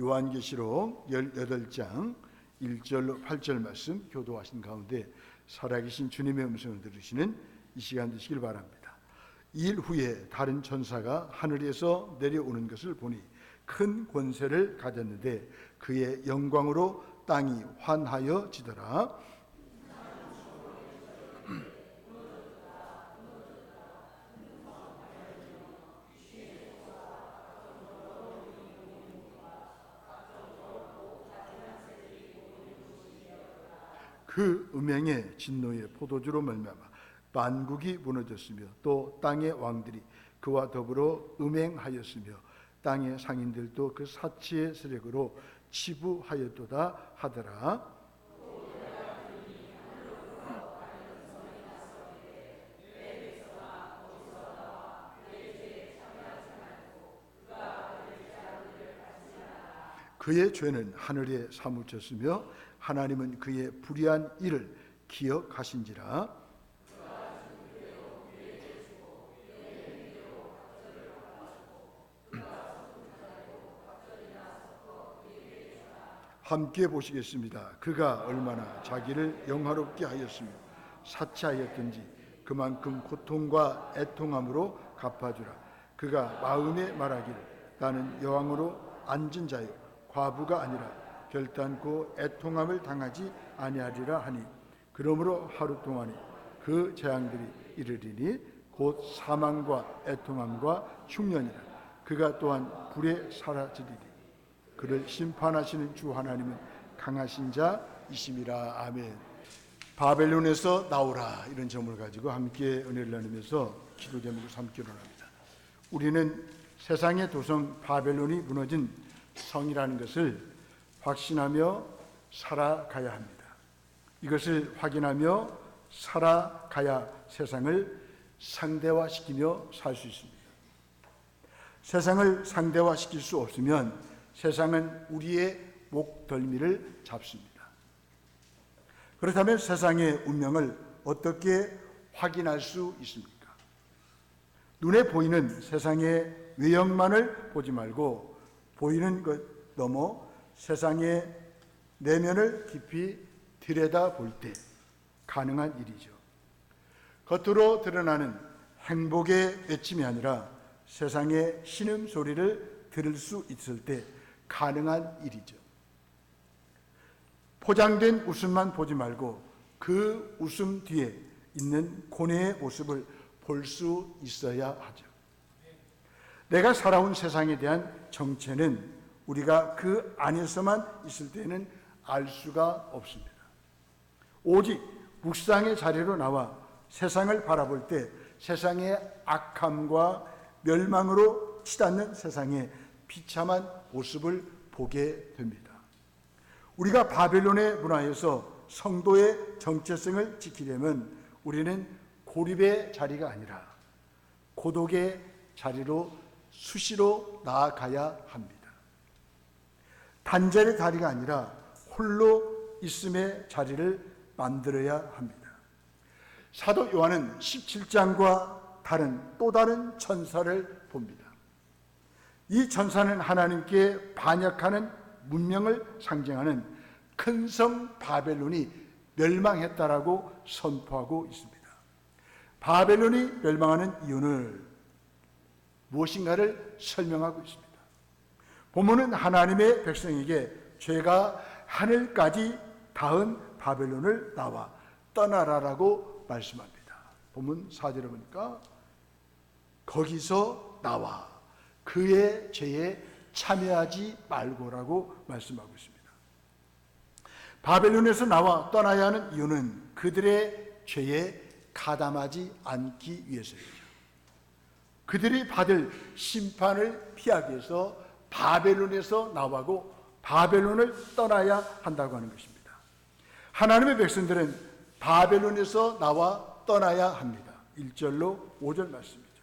요한계시록 18장 1절로 8절 말씀 교도하신 가운데 살아계신 주님의 음성을 들으시는 이 시간 되시길 바랍니다. 2일 후에 다른 천사가 하늘에서 내려오는 것을 보니 큰 권세를 가졌는데 그의 영광으로 땅이 환하여지더라. 그 음행의 진노의 포도주로 말미암아 만국이 무너졌으며 또 땅의 왕들이 그와 더불어 음행하였으며 땅의 상인들도 그 사치의 세력으로 치부하였도다 하더라. 그의 죄는 하늘에 사무쳤으며 하나님은 그의 불의한 일을 기억하신지라. 함께 보시겠습니다. 그가 얼마나 자기를 영화롭게 하였으며 사치하였든지 그만큼 고통과 애통함으로 갚아주라. 그가 마음에 말하기를 나는 여왕으로 앉은 자요 과부가 아니라 결단코 애통함을 당하지 아니하리라 하니 그러므로 하루 동안에 그 재앙들이 이르리니 곧 사망과 애통함과 흉년이라. 그가 또한 불에 사라지리니 그를 심판하시는 주 하나님은 강하신 자이심이라. 아멘. 바벨론에서 나오라, 이런 점을 가지고 함께 은혜를 나누면서 기도 제목을 삼기로 합니다. 우리는 세상의 도성 바벨론이 무너진 성이라는 것을 확신하며 살아가야 합니다. 이것을 확인하며 살아가야 세상을 상대화시키며 살 수 있습니다. 세상을 상대화시킬 수 없으면 세상은 우리의 목덜미를 잡습니다. 그렇다면 세상의 운명을 어떻게 확인할 수 있습니까? 눈에 보이는 세상의 외형만을 보지 말고 보이는 것 넘어 세상의 내면을 깊이 들여다볼 때 가능한 일이죠. 겉으로 드러나는 행복의 외침이 아니라 세상의 신음소리를 들을 수 있을 때 가능한 일이죠. 포장된 웃음만 보지 말고 그 웃음 뒤에 있는 고뇌의 모습을 볼 수 있어야 하죠. 내가 살아온 세상에 대한 정체는 우리가 그 안에서만 있을 때는 알 수가 없습니다. 오직 묵상의 자리로 나와 세상을 바라볼 때 세상의 악함과 멸망으로 치닫는 세상의 비참한 모습을 보게 됩니다. 우리가 바벨론의 문화에서 성도의 정체성을 지키려면 우리는 고립의 자리가 아니라 고독의 자리로 수시로 나아가야 합니다. 단절의 자리가 아니라 홀로 있음의 자리를 만들어야 합니다. 사도 요한은 17장과 다른 또 다른 천사를 봅니다. 이 천사는 하나님께 반역하는 문명을 상징하는 큰 성 바벨론이 멸망했다라고 선포하고 있습니다. 바벨론이 멸망하는 이유는 무엇인가를 설명하고 있습니다. 본문은 하나님의 백성에게 죄가 하늘까지 닿은 바벨론을 나와 떠나라라고 말씀합니다. 본문 4절에 보니까 거기서 나와 그의 죄에 참여하지 말고라고 말씀하고 있습니다. 바벨론에서 나와 떠나야 하는 이유는 그들의 죄에 가담하지 않기 위해서이죠. 그들이 받을 심판을 피하기 위해서 바벨론에서 나가고 바벨론을 떠나야 한다고 하는 것입니다. 하나님의 백성들은 바벨론에서 나와 떠나야 합니다. 1절로 5절 말씀이죠.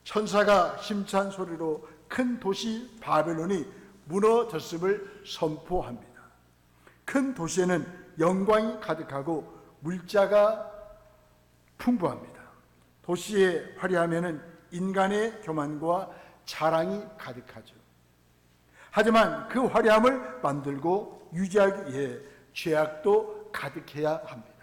천사가 힘찬 소리로 큰 도시 바벨론이 무너졌음을 선포합니다. 큰 도시에는 영광이 가득하고 물자가 풍부합니다. 도시의 화려함에는 인간의 교만과 자랑이 가득하죠. 하지만 그 화려함을 만들고 유지하기 위해 죄악도 가득해야 합니다.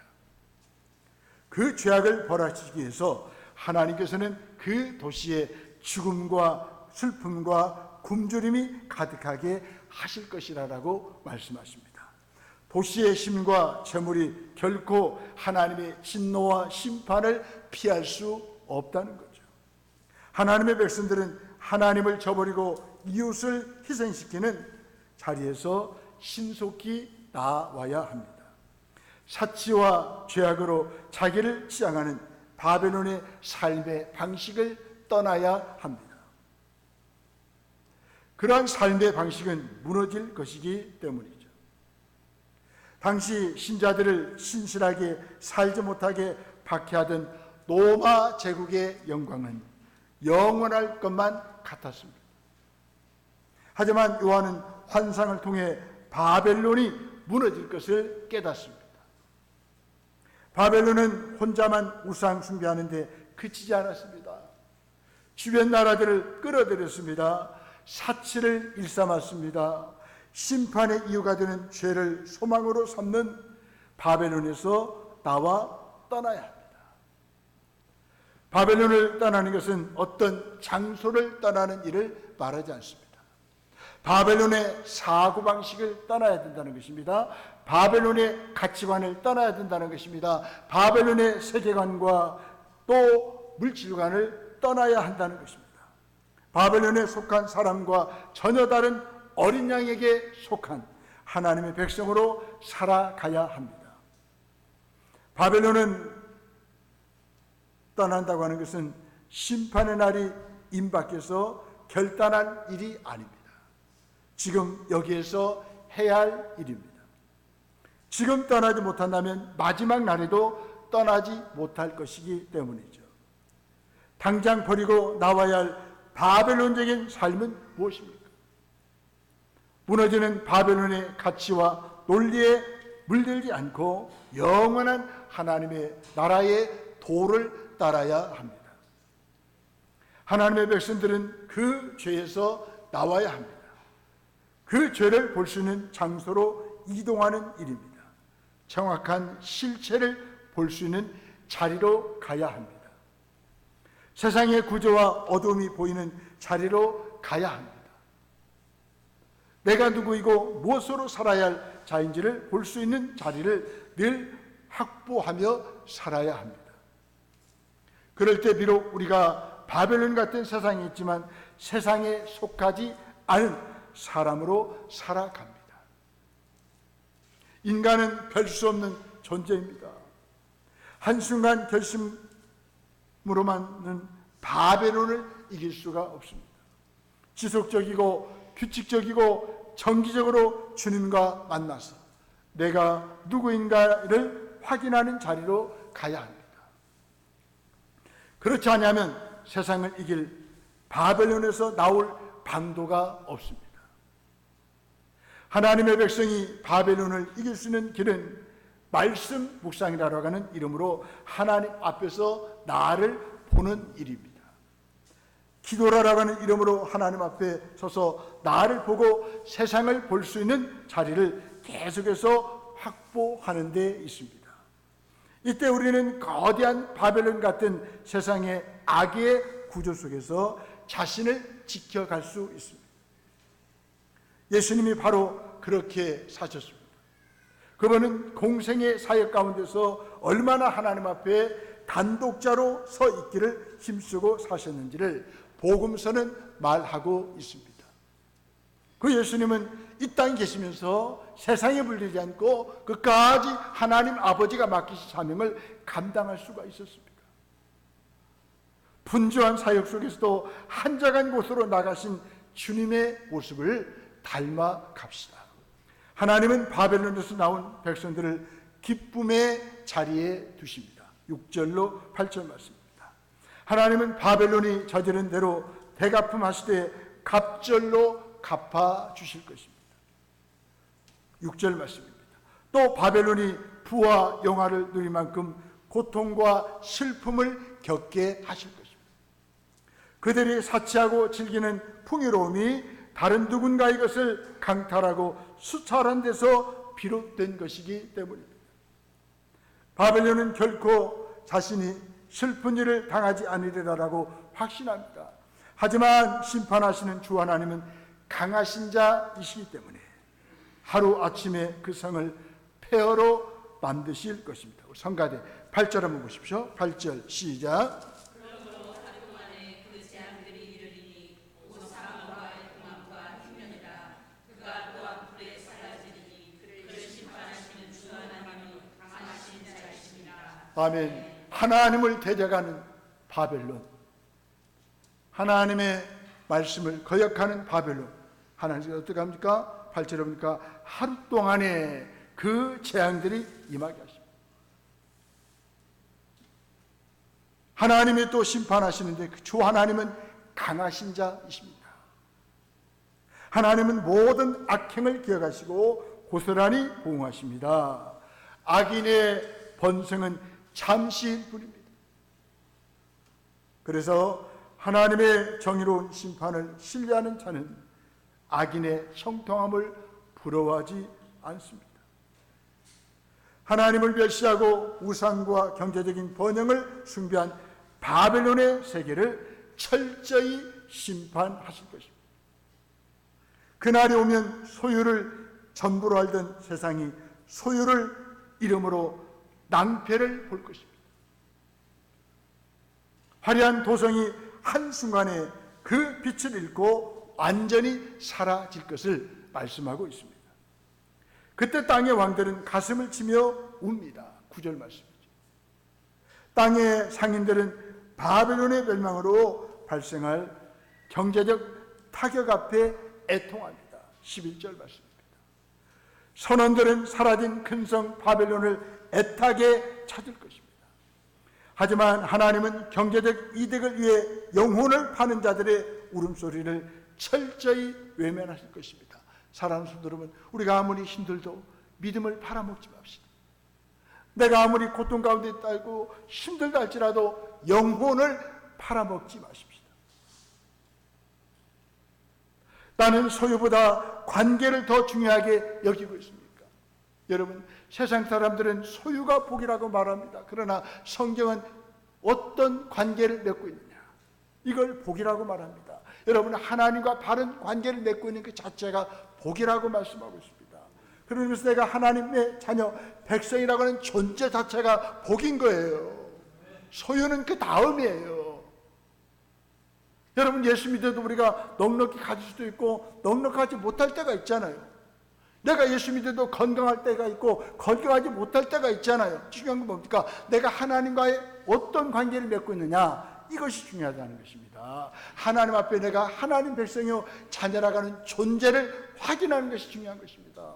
그 죄악을 벌하시기 위해서 하나님께서는 그 도시에 죽음과 슬픔과 굶주림이 가득하게 하실 것이라고 말씀하십니다. 도시의 힘과 재물이 결코 하나님의 진노와 심판을 피할 수 없다는 거죠. 하나님의 백성들은 하나님을 저버리고 이웃을 희생시키는 자리에서 신속히 나와야 합니다. 사치와 죄악으로 자기를 치장하는 바벨론의 삶의 방식을 떠나야 합니다. 그러한 삶의 방식은 무너질 것이기 때문이죠. 당시 신자들을 신실하게 살지 못하게 박해하던 로마 제국의 영광은 영원할 것만 같았습니다. 하지만 요한은 환상을 통해 바벨론이 무너질 것을 깨닫습니다. 바벨론은 혼자만 우상 숭배하는데 그치지 않았습니다. 주변 나라들을 끌어들였습니다. 사치를 일삼았습니다. 심판의 이유가 되는 죄를 소망으로 삼는 바벨론에서 나와 떠나야 합니다. 바벨론을 떠나는 것은 어떤 장소를 떠나는 일을 말하지 않습니다. 바벨론의 사고방식을 떠나야 된다는 것입니다. 바벨론의 가치관을 떠나야 된다는 것입니다. 바벨론의 세계관과 또 물질관을 떠나야 한다는 것입니다. 바벨론에 속한 사람과 전혀 다른 어린 양에게 속한 하나님의 백성으로 살아가야 합니다. 바벨론은 떠난다고 하는 것은 심판의 날이 임박해서 결단할 일이 아닙니다. 지금 여기에서 해야 할 일입니다. 지금 떠나지 못한다면 마지막 날에도 떠나지 못할 것이기 때문이죠. 당장 버리고 나와야 할 바벨론적인 삶은 무엇입니까? 무너지는 바벨론의 가치와 논리에 물들지 않고 영원한 하나님의 나라의 도를 따라야 합니다. 하나님의 백성들은 그 죄에서 나와야 합니다. 그 죄를 볼 수 있는 장소로 이동하는 일입니다. 정확한 실체를 볼 수 있는 자리로 가야 합니다. 세상의 구조와 어둠이 보이는 자리로 가야 합니다. 내가 누구이고 무엇으로 살아야 할 자인지를 볼 수 있는 자리를 늘 확보하며 살아야 합니다. 그럴 때 비록 우리가 바벨론 같은 세상이 있지만 세상에 속하지 않은 사람으로 살아갑니다. 인간은 별 수 없는 존재입니다. 한순간 결심으로만은 바벨론을 이길 수가 없습니다. 지속적이고 규칙적이고 정기적으로 주님과 만나서 내가 누구인가를 확인하는 자리로 가야 합니다. 그렇지 않으면 세상을 이길 바벨론에서 나올 방도가 없습니다. 하나님의 백성이 바벨론을 이길 수 있는 길은 말씀 묵상이라고 하는 이름으로 하나님 앞에서 나를 보는 일입니다. 기도라고 하는 이름으로 하나님 앞에 서서 나를 보고 세상을 볼 수 있는 자리를 계속해서 확보하는 데 있습니다. 이때 우리는 거대한 바벨론 같은 세상의 악의 구조 속에서 자신을 지켜갈 수 있습니다. 예수님이 바로 그렇게 사셨습니다. 그분은 공생의 사역 가운데서 얼마나 하나님 앞에 단독자로 서 있기를 힘쓰고 사셨는지를 복음서는 말하고 있습니다. 그 예수님은 이 땅에 계시면서 세상에 물리지 않고 끝까지 하나님 아버지가 맡기신 사명을 감당할 수가 있었습니다. 분주한 사역 속에서도 한적한 곳으로 나가신 주님의 모습을 닮아 갑시다. 하나님은 바벨론에서 나온 백성들을 기쁨의 자리에 두십니다. 6절로 8절 말씀입니다. 하나님은 바벨론이 저지른 대로 대갚음하시되 갑절로 갚아 주실 것입니다. 6절 말씀입니다. 또 바벨론이 부와 영화를 누릴 만큼 고통과 슬픔을 겪게 하실 것입니다. 그들이 사치하고 즐기는 풍요로움이 다른 누군가의 것을 강탈하고 수탈한 데서 비롯된 것이기 때문입니다. 바벨론은 결코 자신이 슬픈 일을 당하지 않으리라고 확신합니다. 하지만 심판하시는 주 하나님은 강하신 자이시기 때문에 하루아침에 그 성을 폐허로 만드실 것입니다. 성가대 8절 한번 보십시오. 8절 시작. 아멘. 하나님을 대적하는 바벨론, 하나님의 말씀을 거역하는 바벨론, 하나님께서 어떻게 합니까? 8절에 보니까 하루 동안에 그 재앙들이 임하게 하십니다. 하나님이 또 심판하시는데 주 하나님은 강하신 자이십니다. 하나님은 모든 악행을 기억하시고 고스란히 보응하십니다. 악인의 번성은 잠시일 뿐입니다. 그래서 하나님의 정의로운 심판을 신뢰하는 자는 악인의 형통함을 부러워하지 않습니다. 하나님을 멸시하고 우상과 경제적인 번영을 숭배한 바벨론의 세계를 철저히 심판하실 것입니다. 그날이 오면 소유를 전부로 알던 세상이 소유를 이름으로 낭패를 볼 것입니다. 화려한 도성이 한순간에 그 빛을 잃고 완전히 사라질 것을 말씀하고 있습니다. 그때 땅의 왕들은 가슴을 치며 웁니다. 9절 말씀이죠. 땅의 상인들은 바벨론의 멸망으로 발생할 경제적 타격 앞에 애통합니다. 11절 말씀입니다. 선원들은 사라진 큰 성 바벨론을 애타게 찾을 것입니다. 하지만 하나님은 경제적 이득을 위해 영혼을 파는 자들의 울음소리를 철저히 외면하실 것입니다. 사랑하는 성도 여러분, 우리가 아무리 힘들도 믿음을 팔아먹지 맙시다. 내가 아무리 고통 가운데 있다고 힘들다 할지라도 영혼을 팔아먹지 마십시다. 나는 소유보다 관계를 더 중요하게 여기고 있습니까? 여러분, 세상 사람들은 소유가 복이라고 말합니다. 그러나 성경은 어떤 관계를 맺고 있느냐? 이걸 복이라고 말합니다. 여러분, 하나님과 바른 관계를 맺고 있는 그 자체가 복이라고 말씀하고 있습니다. 그러면서 내가 하나님의 자녀, 백성이라고 하는 존재 자체가 복인 거예요. 소유는 그 다음이에요. 여러분, 예수 믿어도 우리가 넉넉히 가질 수도 있고 넉넉하지 못할 때가 있잖아요. 내가 예수 믿어도 건강할 때가 있고 건강하지 못할 때가 있잖아요. 중요한 건 뭡니까? 내가 하나님과의 어떤 관계를 맺고 있느냐, 이것이 중요하다는 것입니다. 하나님 앞에 내가 하나님 백성이요 자녀라고 하는 존재를 확인하는 것이 중요한 것입니다.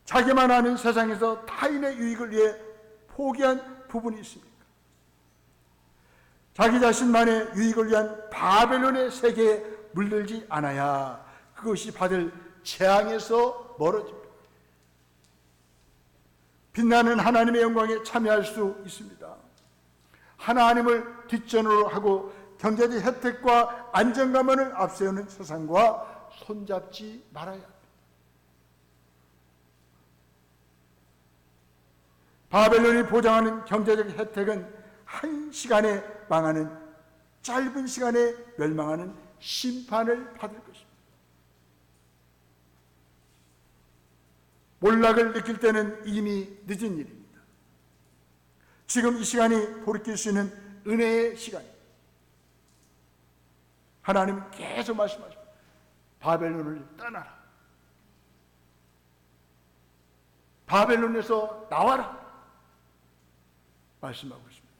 자기만 아는 세상에서 타인의 유익을 위해 포기한 부분이 있습니까? 자기 자신만의 유익을 위한 바벨론의 세계에 물들지 않아야 그것이 받을 재앙에서 멀어집니다. 빛나는 하나님의 영광에 참여할 수 있습니다. 하나님을 뒷전으로 하고 경제적 혜택과 안정감을 앞세우는 세상과 손잡지 말아야 합니다. 바벨론이 보장하는 경제적 혜택은 한 시간에 망하는, 짧은 시간에 멸망하는 심판을 받을 것입니다. 몰락을 느낄 때는 이미 늦은 일입니다. 지금 이 시간이 돌이킬 수 있는 은혜의 시간입니다. 하나님은 계속 말씀하십니다. 바벨론을 떠나라. 바벨론에서 나와라. 말씀하고 있습니다.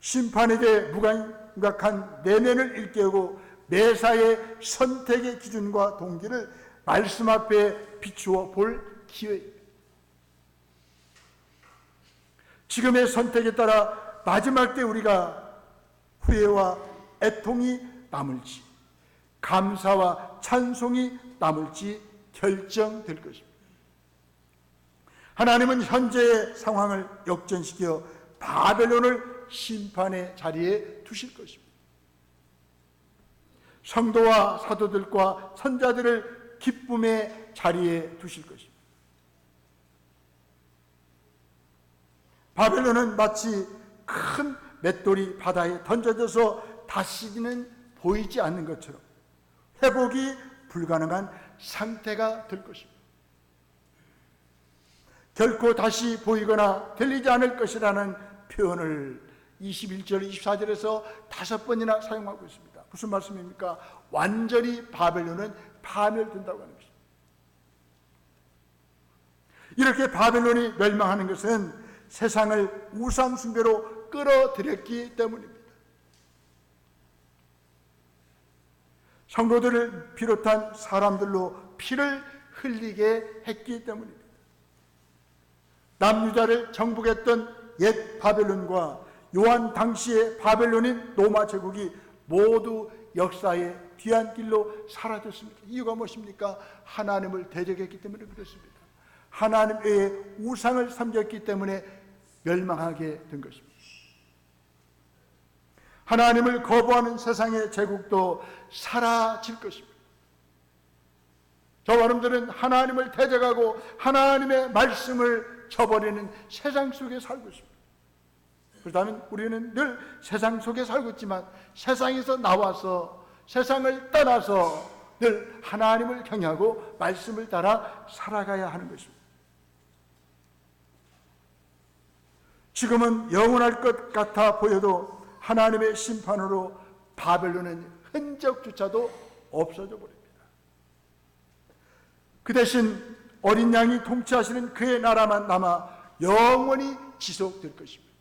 심판에게 무감각한 내면을 일깨우고 매사의 선택의 기준과 동기를 말씀 앞에 비추어 볼 기회입니다. 지금의 선택에 따라 마지막 때 우리가 후회와 애통이 남을지 감사와 찬송이 남을지 결정될 것입니다. 하나님은 현재의 상황을 역전시켜 바벨론을 심판의 자리에 두실 것입니다. 성도와 사도들과 선자들을 기쁨의 자리에 두실 것입니다. 바벨론은 마치 큰 맷돌이 바다에 던져져서 다시는 보이지 않는 것처럼 회복이 불가능한 상태가 될 것입니다. 결코 다시 보이거나 들리지 않을 것이라는 표현을 21절, 24절에서 5번이나 사용하고 있습니다. 무슨 말씀입니까? 완전히 바벨론은 파멸된다고 하는 것입니다. 이렇게 바벨론이 멸망하는 것은 세상을 우상 숭배로 끌어들였기 때문입니다. 성도들을 비롯한 사람들로 피를 흘리게 했기 때문입니다. 남유다를 정복했던 옛 바벨론과 요한 당시의 바벨론인 로마 제국이 모두 역사의 뒤안길로 사라졌습니다. 이유가 무엇입니까? 하나님을 대적했기 때문에 그렇습니다. 하나님 외에 우상을 섬겼기 때문에 멸망하게 된 것입니다. 하나님을 거부하는 세상의 제국도 사라질 것입니다. 저와 여러분들은 하나님을 대적하고 하나님의 말씀을 저버리는 세상 속에 살고 있습니다. 그렇다면 우리는 늘 세상 속에 살고 있지만 세상에서 나와서 세상을 떠나서 늘 하나님을 경외하고 말씀을 따라 살아가야 하는 것입니다. 지금은 영원할 것 같아 보여도 하나님의 심판으로 바벨론은 흔적조차도 없어져 버립니다. 그 대신 어린 양이 통치하시는 그의 나라만 남아 영원히 지속될 것입니다.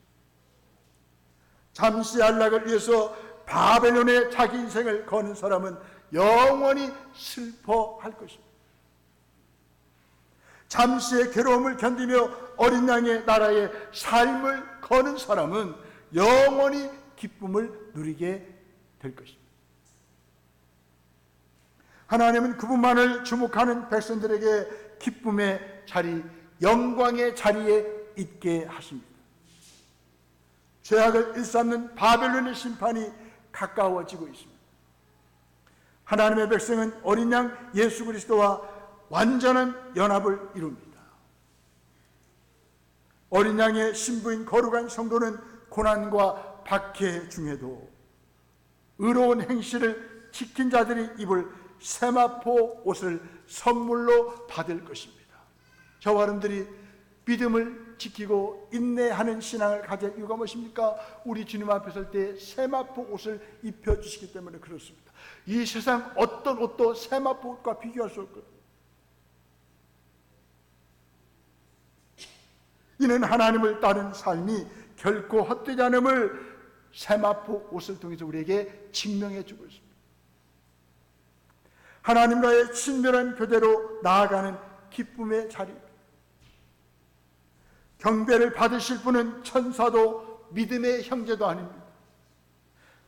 잠시 안락을 위해서 바벨론에 자기 인생을 거는 사람은 영원히 슬퍼할 것입니다. 잠시의 괴로움을 견디며 어린 양의 나라에 삶을 거는 사람은 영원히 기쁨을 누리게 될 것입니다. 하나님은 그분만을 주목하는 백성들에게 기쁨의 자리, 영광의 자리에 있게 하십니다. 죄악을 일삼는 바벨론의 심판이 가까워지고 있습니다. 하나님의 백성은 어린 양 예수 그리스도와 완전한 연합을 이룹니다. 어린 양의 신부인 거룩한 성도는 고난과 박해 중에도 의로운 행실을 지킨 자들이 입을 세마포 옷을 선물로 받을 것입니다. 저와 여러분들이 믿음을 지키고 인내하는 신앙을 가질 이유가 무엇입니까? 우리 주님 앞에 설 때 세마포 옷을 입혀주시기 때문에 그렇습니다. 이 세상 어떤 옷도 세마포 옷과 비교할 수 없거든요. 이는 하나님을 따른 삶이 결코 헛되지 않음을 세마포 옷을 통해서 우리에게 증명해 주고 있습니다. 하나님과의 친밀한 교제로 나아가는 기쁨의 자리입니다. 경배를 받으실 분은 천사도 믿음의 형제도 아닙니다.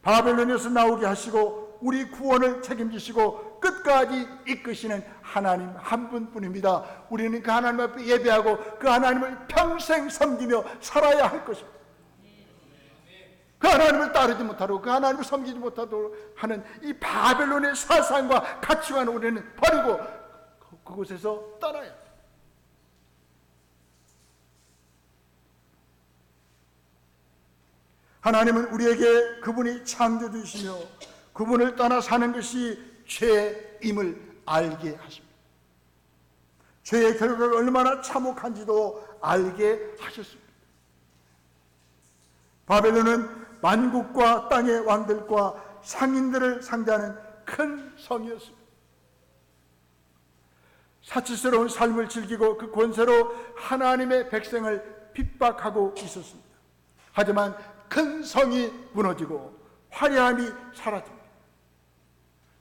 바벨론에서 나오게 하시고 우리 구원을 책임지시고 끝까지 이끄시는 하나님 한 분뿐입니다. 우리는 그 하나님 앞에 예배하고 그 하나님을 평생 섬기며 살아야 할 것입니다. 그 하나님을 따르지 못하고 그 하나님을 섬기지 못하도록 하는 이 바벨론의 사상과 가치관을 우리는 버리고 그곳에서 떠나야 합니다. 하나님은 우리에게 그분이 창조주시며 그분을 떠나 사는 것이 죄임을 알게 하십니다. 죄의 결과가 얼마나 참혹한지도 알게 하셨습니다. 바벨론은 만국과 땅의 왕들과 상인들을 상대하는 큰 성이었습니다. 사치스러운 삶을 즐기고 그 권세로 하나님의 백성을 핍박하고 있었습니다. 하지만 큰 성이 무너지고 화려함이 사라집니다.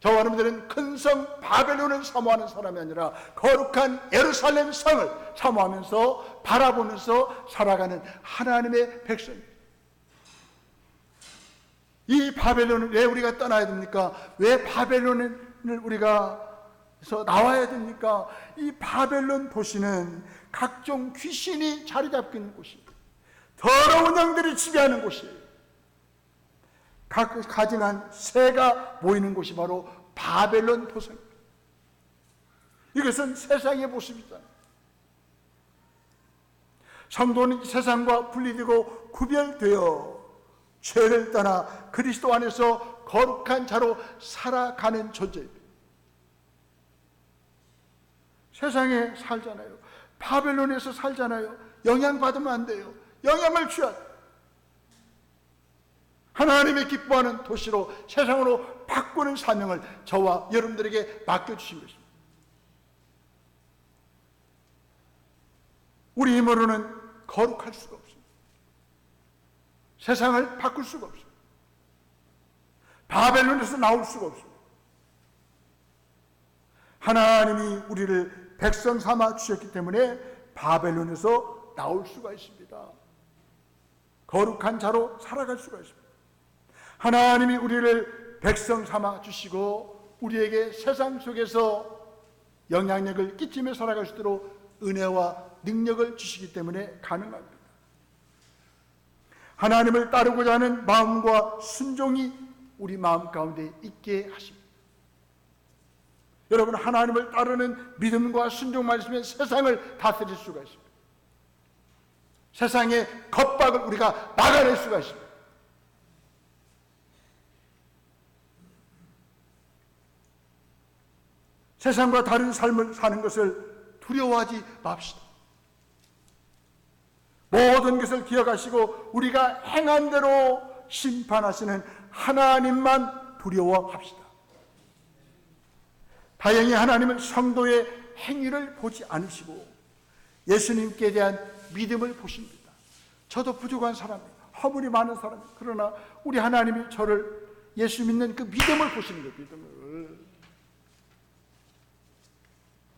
저와 여러분들은 큰 성 바벨론을 사모하는 사람이 아니라 거룩한 예루살렘 성을 사모하면서 바라보면서 살아가는 하나님의 백성입니다. 이 바벨론을 왜 우리가 떠나야 됩니까? 왜 바벨론을 우리가 나와야 됩니까? 이 바벨론 도시는 각종 귀신이 자리 잡고 있는 곳이에요. 더러운 영들이 지배하는 곳이에요. 가증한 새가 모이는 곳이 바로 바벨론 도성입니다. 이것은 세상의 모습이다. 성도는 세상과 분리되고 구별되어 죄를 떠나 그리스도 안에서 거룩한 자로 살아가는 존재입니다. 세상에 살잖아요. 바벨론에서 살잖아요. 영향받으면 안 돼요. 영향을 취해야 돼요. 하나님의 기뻐하는 도시로, 세상으로 바꾸는 사명을 저와 여러분들에게 맡겨주신 것입니다. 우리 힘으로는 거룩할 수가 없습니다. 세상을 바꿀 수가 없습니다. 바벨론에서 나올 수가 없습니다. 하나님이 우리를 백성 삼아 주셨기 때문에 바벨론에서 나올 수가 있습니다. 거룩한 자로 살아갈 수가 있습니다. 하나님이 우리를 백성 삼아 주시고 우리에게 세상 속에서 영향력을 끼치며 살아갈 수 있도록 은혜와 능력을 주시기 때문에 가능합니다. 하나님을 따르고자 하는 마음과 순종이 우리 마음 가운데 있게 하십니다. 여러분, 하나님을 따르는 믿음과 순종만 있으면 세상을 다스릴 수가 있습니다. 세상의 겁박을 우리가 막아낼 수가 있습니다. 세상과 다른 삶을 사는 것을 두려워하지 맙시다. 모든 것을 기억하시고 우리가 행한 대로 심판하시는 하나님만 두려워합시다. 다행히 하나님은 성도의 행위를 보지 않으시고 예수님께 대한 믿음을 보십니다. 저도 부족한 사람입니다. 허물이 많은 사람입니다. 그러나 우리 하나님이 저를 예수 믿는 그 믿음을 보시는 거예요. 믿음을.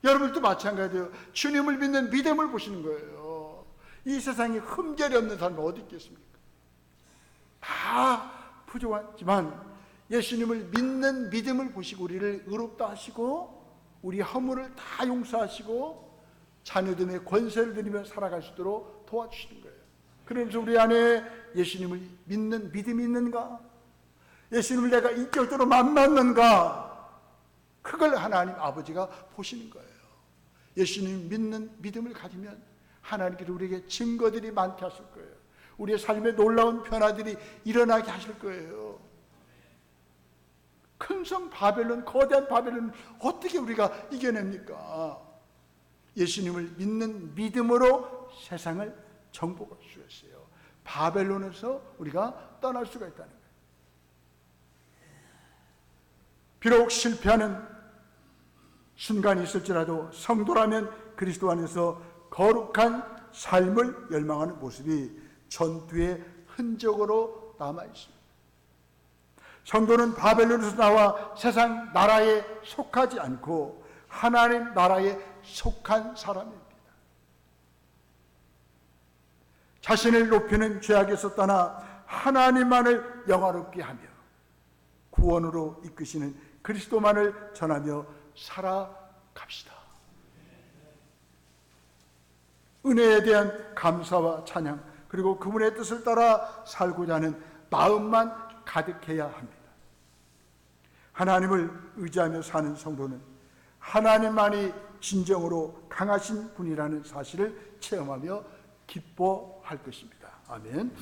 여러분도 마찬가지예요. 주님을 믿는 믿음을 보시는 거예요. 이 세상에 흠결이 없는 사람이 어디 있겠습니까? 다 부족하지만 예수님을 믿는 믿음을 보시고 우리를 의롭다 하시고 우리 허물을 다 용서하시고 자녀됨의 권세를 드리며 살아갈 수 있도록 도와주시는 거예요. 그러면서 우리 안에 예수님을 믿는 믿음이 있는가? 예수님을 내가 인격적으로 만났는가? 그걸 하나님 아버지가 보시는 거예요. 예수님 믿는 믿음을 가지면 하나님께서 우리에게 증거들이 많게 하실 거예요. 우리의 삶에 놀라운 변화들이 일어나게 하실 거예요. 큰 성 바벨론, 거대한 바벨론 어떻게 우리가 이겨냅니까? 예수님을 믿는 믿음으로 세상을 정복할 수 있어요. 바벨론에서 우리가 떠날 수가 있다는 거예요. 비록 실패하는 순간이 있을지라도 성도라면 그리스도 안에서 거룩한 삶을 열망하는 모습이 전투의 흔적으로 남아 있습니다. 성도는 바벨론에서 나와 세상 나라에 속하지 않고 하나님 나라에 속한 사람입니다. 자신을 높이는 죄악에서 떠나 하나님만을 영화롭게 하며 구원으로 이끄시는 그리스도만을 전하며 살아갑시다. 은혜에 대한 감사와 찬양, 그리고 그분의 뜻을 따라 살고자 하는 마음만 가득해야 합니다. 하나님을 의지하며 사는 성도는 하나님만이 진정으로 강하신 분이라는 사실을 체험하며 기뻐할 것입니다. 아멘.